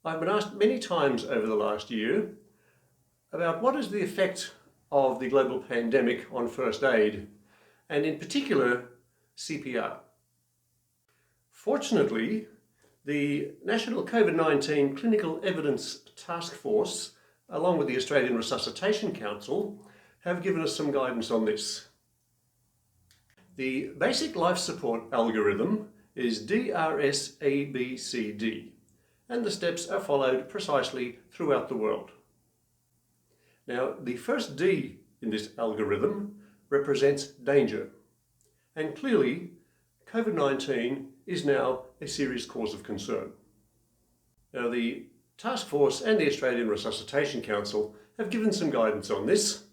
I've been asked many times over the last year about what is the effect of the global pandemic on first aid, and in particular CPR. Fortunately, the National COVID-19 Clinical Evidence Task Force, along with the Australian Resuscitation Council, have given us some guidance on this. The basic life support algorithm is DRS-ABCD, and the steps are followed precisely throughout the world. Now, the first D in this algorithm represents danger, and clearly COVID-19 is now a serious cause of concern. Now, the Task Force and the Australian Resuscitation Council have given some guidance on this,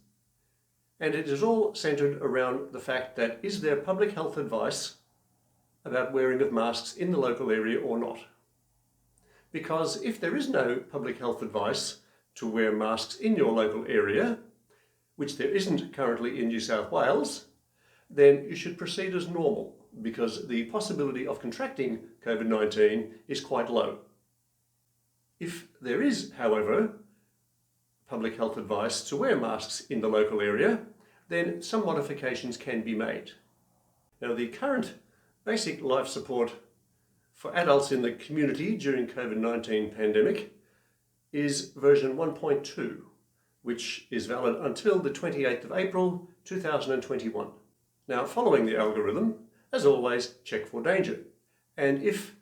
and it is all centred around the fact that is there public health advice about wearing of masks in the local area or not? Because if there is no public health advice to wear masks in your local area, which there isn't currently in New South Wales, then you should proceed as normal, because the possibility of contracting COVID-19 is quite low. If there is, however, public health advice to wear masks in the local area, then some modifications can be made. Now, the current basic life support for adults in the community during COVID-19 pandemic is version 1.2, which is valid until the 28th of April 2021. Now, following the algorithm, as always, check for danger. And if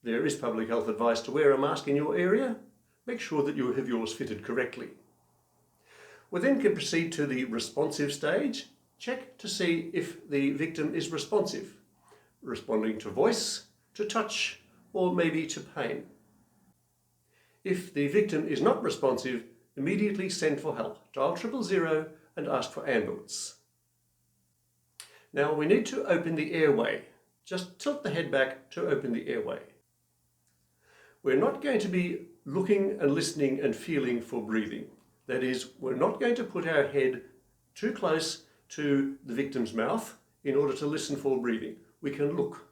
there is public health advice to wear a mask in your area, make sure that you have yours fitted correctly. We then can proceed to the responsive stage. Check to see if the victim is responsive, responding to voice, to touch, or maybe to pain. If the victim is not responsive, immediately send for help. Dial 000 and ask for ambulance. Now, we need to open the airway. Just tilt the head back to open the airway. We're not going to be looking and listening and feeling for breathing. That is, we're not going to put our head too close to the victim's mouth in order to listen for breathing. We can look.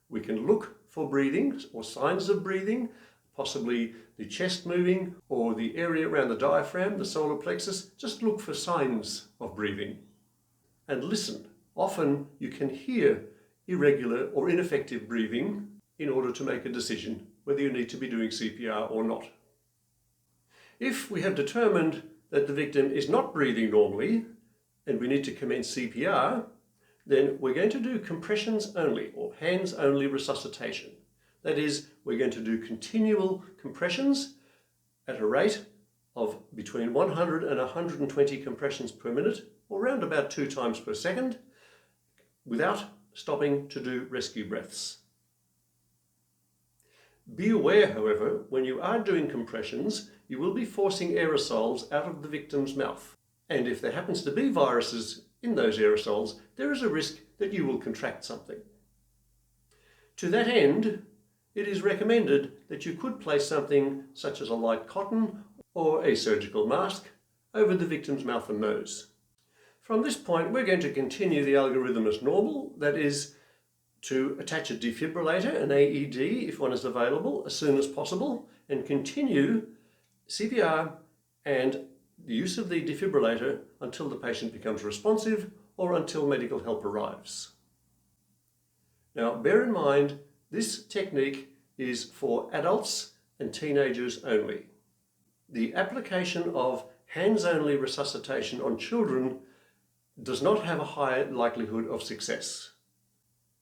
We can look for breathing or signs of breathing, possibly the chest moving or the area around the diaphragm, the solar plexus. Just look for signs of breathing and listen. Often you can hear irregular or ineffective breathing in order to make a decision whether you need to be doing CPR or not. If we have determined that the victim is not breathing normally and we need to commence CPR, then we're going to do compressions only, or hands only resuscitation. That is, we're going to do continual compressions at a rate of between 100 and 120 compressions per minute, or around about 2 times per second, without stopping to do rescue breaths. Be aware, however, when you are doing compressions, you will be forcing aerosols out of the victim's mouth. And if there happens to be viruses in those aerosols, there is a risk that you will contract something. To that end, it is recommended that you could place something such as a light cotton or a surgical mask over the victim's mouth and nose. From this point, we're going to continue the algorithm as normal, that is, to attach a defibrillator, an AED, if one is available, as soon as possible, and continue CPR and the use of the defibrillator until the patient becomes responsive or until medical help arrives. Now, bear in mind, this technique is for adults and teenagers only. The application of hands-only resuscitation on children does not have a high likelihood of success,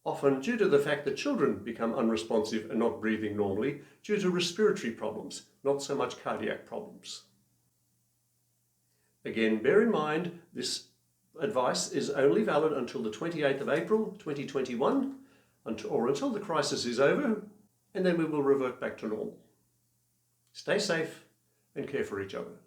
often due to the fact that children become unresponsive and not breathing normally due to respiratory problems, not so much cardiac problems. Again, bear in mind, this advice is only valid until the 28th of April 2021, or until the crisis is over, and then we will revert back to normal. Stay safe and care for each other.